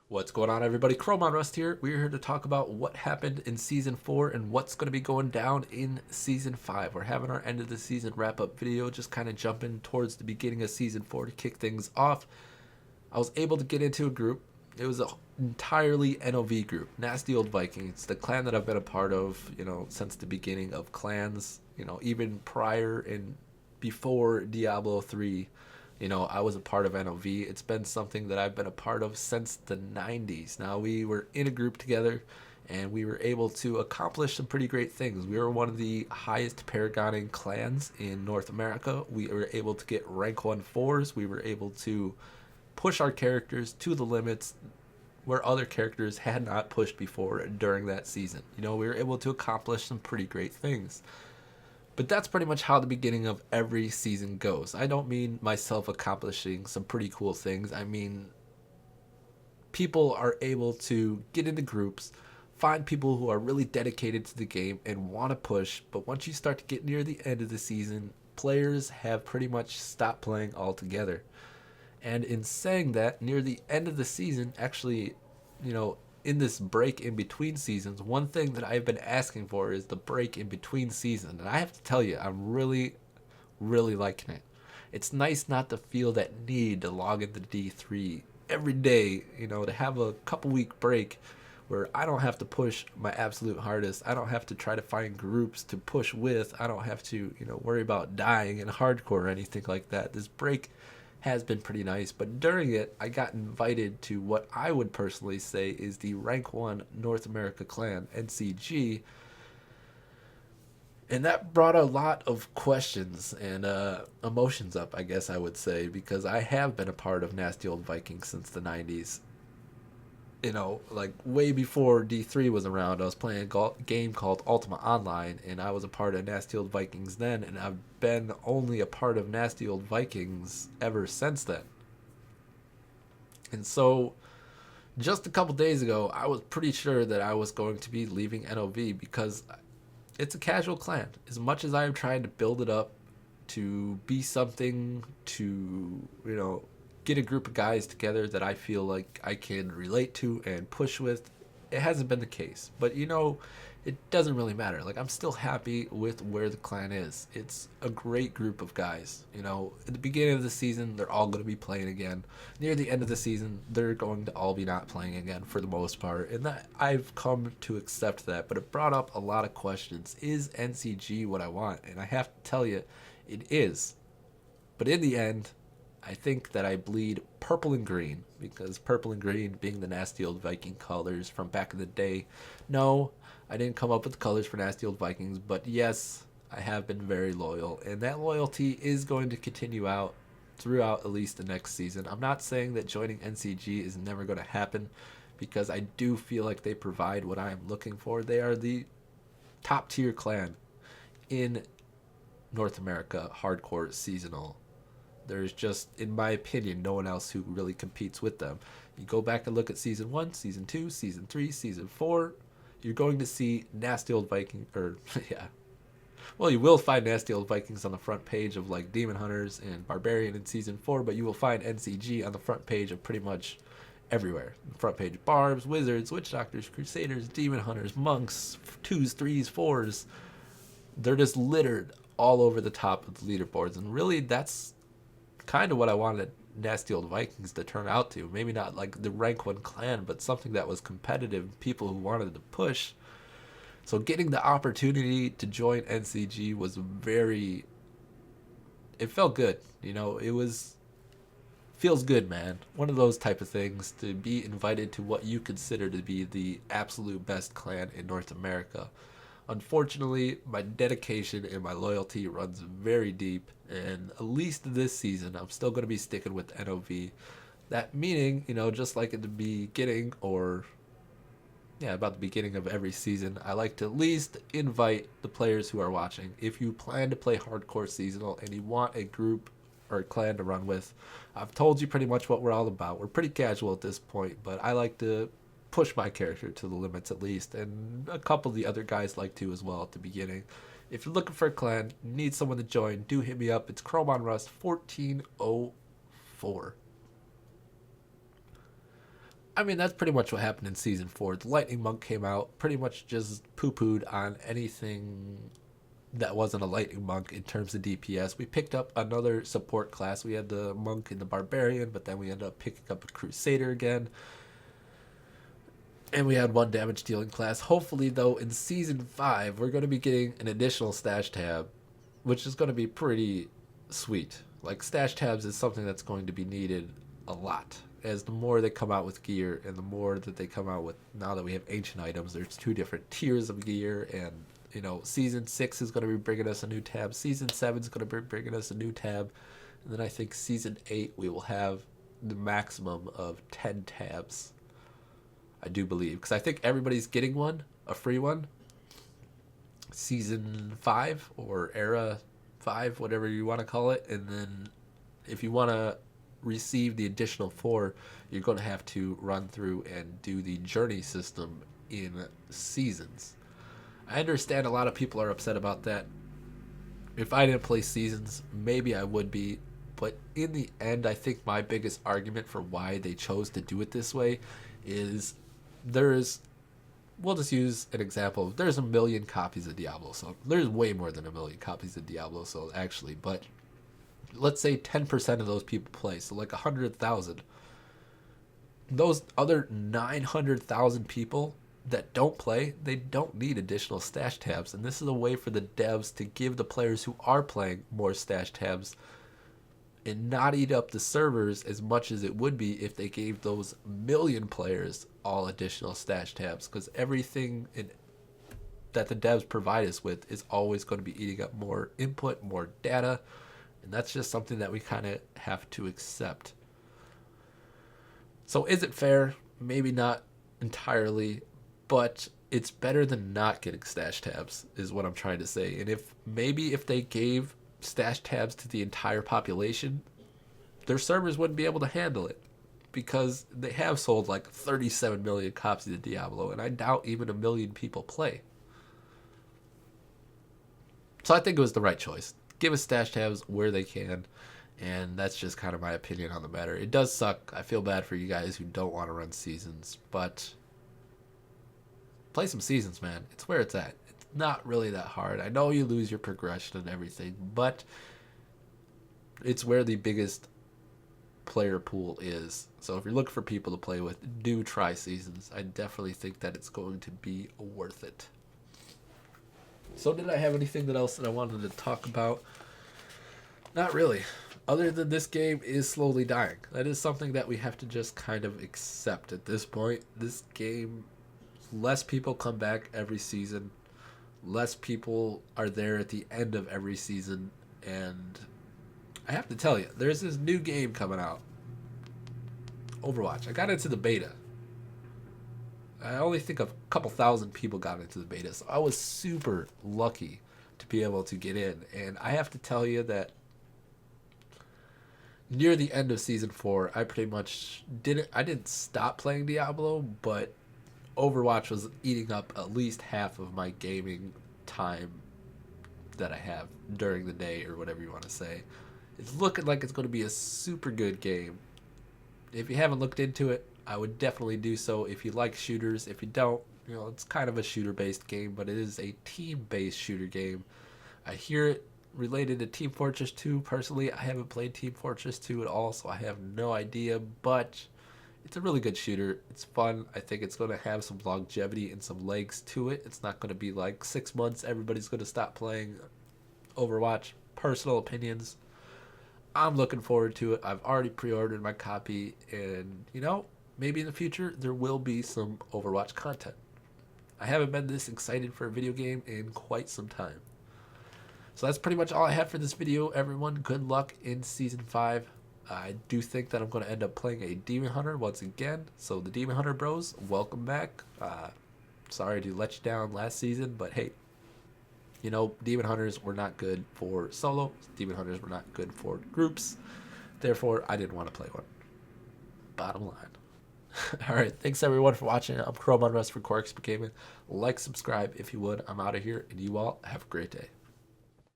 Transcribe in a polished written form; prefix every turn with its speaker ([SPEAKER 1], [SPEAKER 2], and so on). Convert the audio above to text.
[SPEAKER 1] What's going on, everybody? ChromeOnRust here. We're here to talk about what happened in Season 4 and what's going to be going down in Season 5. We're having our end of the season wrap-up video, just kind of jumping towards the beginning of Season 4 to kick things off. I was able to get into a group. It was an entirely NOV group, Nasty Old Vikings, the clan that I've been a part of, since the beginning of clans, even prior and before Diablo 3. I was a part of NOV. It's been something that I've been a part of since the 90s. Now, we were in a group together and we were able to accomplish some pretty great things. We were one of the highest paragoning clans in North America. We were able to get rank 1 4s. We were able to push our characters to the limits where other characters had not pushed before during that season. We were able to accomplish some pretty great things. But that's pretty much how the beginning of every season goes. I don't mean myself accomplishing some pretty cool things. I mean, people are able to get into groups, find people who are really dedicated to the game and want to push. But once you start to get near the end of the season, players have pretty much stopped playing altogether. And in saying that, near the end of the season, actually, in this break in between seasons, one thing that I've been asking for is the break in between seasons. And I have to tell you, I'm really, really liking it. It's nice not to feel that need to log into D3 every day, to have a couple week break where I don't have to push my absolute hardest. I don't have to try to find groups to push with. I don't have to, worry about dying in hardcore or anything like that. This break has been pretty nice, but during it, I got invited to what I would personally say is the Rank 1 North America clan, NCG, and that brought a lot of questions and emotions up, I guess I would say, because I have been a part of Nasty Old Vikings since the 90s. Like way before D3 was around, I was playing a game called Ultima Online, and I was a part of Nasty Old Vikings then, and I've been only a part of Nasty Old Vikings ever since then. And so, just a couple days ago, I was pretty sure that I was going to be leaving NOV because it's a casual clan. As much as I'm trying to build it up to be something to, get a group of guys together that I feel like I can relate to and push with, it hasn't been the case. But it doesn't really matter. Like, I'm still happy with where the clan is. It's a great group of guys. At the beginning of the season, they're all going to be playing again. Near the end of the season, they're going to all be not playing again for the most part. And that I've come to accept that. But it brought up a lot of questions. Is NCG what I want? And I have to tell you, it is. But in the end, I think that I bleed purple and green, because purple and green being the Nasty Old Viking colors from back in the day. No, I didn't come up with the colors for Nasty Old Vikings, but yes, I have been very loyal, and that loyalty is going to continue out throughout at least the next season. I'm not saying that joining NCG is never going to happen, because I do feel like they provide what I am looking for. They are the top tier clan in North America hardcore seasonal. There's just, in my opinion, no one else who really competes with them. You go back and look at Season 1, Season 2, Season 3, Season 4, you're going to see Nasty Old Viking, or, yeah. Well, you will find Nasty Old Vikings on the front page of, like, Demon Hunters and Barbarian in Season 4, but you will find NCG on the front page of pretty much everywhere. Front page Barbs, Wizards, Witch Doctors, Crusaders, Demon Hunters, Monks, 2s, 3s, 4s. They're just littered all over the top of the leaderboards, and really that's kind of what I wanted Nasty Old Vikings to turn out to. Maybe not like the rank 1 clan, but something that was competitive, people who wanted to push. So getting the opportunity to join NCG was it felt good. Feels good, man. One of those type of things, to be invited to what you consider to be the absolute best clan in North America. Unfortunately, my dedication and my loyalty runs very deep, and at least this season, I'm still going to be sticking with NOV. That meaning, just like at the beginning, or yeah, about the beginning of every season, I like to at least invite the players who are watching. If you plan to play hardcore seasonal and you want a group or a clan to run with, I've told you pretty much what we're all about. We're pretty casual at this point, but I like to push my character to the limits at least, and a couple of the other guys like to as well at the beginning. If you're looking for a clan, need someone to join, do hit me up. It's ChromeOnRust 1404. I mean, that's pretty much what happened in Season 4. The Lightning Monk came out, pretty much just poo-pooed on anything that wasn't a Lightning Monk in terms of DPS. We picked up another support class. We had the Monk and the Barbarian, but then we ended up picking up a Crusader again. And we had one damage dealing class. Hopefully, though, in Season 5, we're going to be getting an additional stash tab, which is going to be pretty sweet. Like, stash tabs is something that's going to be needed a lot. As the more they come out with gear, and the more that they come out with, now that we have ancient items, there's 2 different tiers of gear, and you know, Season 6 is going to be bringing us a new tab. Season 7 is going to be bringing us a new tab. And then I think Season 8, we will have the maximum of 10 tabs. I do believe. Because I think everybody's getting one, a free one. Season 5 or Era 5, whatever you want to call it. And then if you want to receive the additional 4, you're going to have to run through and do the journey system in seasons. I understand a lot of people are upset about that. If I didn't play seasons, maybe I would be. But in the end, I think my biggest argument for why they chose to do it this way is we'll just use an example. There's 1 million copies of Diablo. So there's way more than 1 million copies of Diablo. So actually, but let's say 10% of those people play. So like 100,000. Those other 900,000 people that don't play, they don't need additional stash tabs, and this is a way for the devs to give the players who are playing more stash tabs and not eat up the servers as much as it would be if they gave those 1 million players all additional stash tabs, because everything that the devs provide us with is always going to be eating up more input, more data, and that's just something that we kind of have to accept. So is it fair? Maybe not entirely, but it's better than not getting stash tabs is what I'm trying to say. And if they gave stash tabs to the entire population, their servers wouldn't be able to handle it, because they have sold like 37 million copies of Diablo, and I doubt even 1 million people play. So I think it was the right choice. Give us stash tabs where they can, and that's just kind of my opinion on the matter. It does suck. I feel bad for you guys who don't want to run seasons, but play some seasons, man. It's where it's at. It's not really that hard. I know you lose your progression and everything, but it's where the biggest player pool is. So if you're looking for people to play with, do try seasons. I definitely think that it's going to be worth it. So did I have anything else that I wanted to talk about? Not really. Other than this game is slowly dying. That is something that we have to just kind of accept at this point. This game, less people come back every season. Less people are there at the end of every season. And I have to tell you, there's this new game coming out. Overwatch. I got into the beta. I only think a couple thousand people got into the beta. So I was super lucky to be able to get in. And I have to tell you that near the end of Season 4, I pretty much didn't stop playing Diablo, but Overwatch was eating up at least half of my gaming time that I have during the day, or whatever you want to say. It's looking like it's going to be a super good game. If you haven't looked into it, I would definitely do so. If you like shooters, if you don't, it's kind of a shooter-based game, but it is a team-based shooter game. I hear it related to Team Fortress 2. Personally, I haven't played Team Fortress 2 at all, so I have no idea, but it's a really good shooter. It's fun. I think it's going to have some longevity and some legs to it. It's not going to be like 6 months, everybody's going to stop playing Overwatch. Personal opinions. I'm looking forward to it. I've already pre-ordered my copy, and, maybe in the future there will be some Overwatch content. I haven't been this excited for a video game in quite some time. So that's pretty much all I have for this video, everyone. Good luck in Season 5. I do think that I'm going to end up playing a Demon Hunter once again. So the Demon Hunter bros, welcome back. Sorry to let you down last season, but hey, Demon Hunters were not good for solo. Demon Hunters were not good for groups. Therefore, I didn't want to play one. Bottom line. All right, thanks everyone for watching. I'm ChromeOnRust for CoreXP Gaming. Like, subscribe if you would. I'm out of here, and you all have a great day.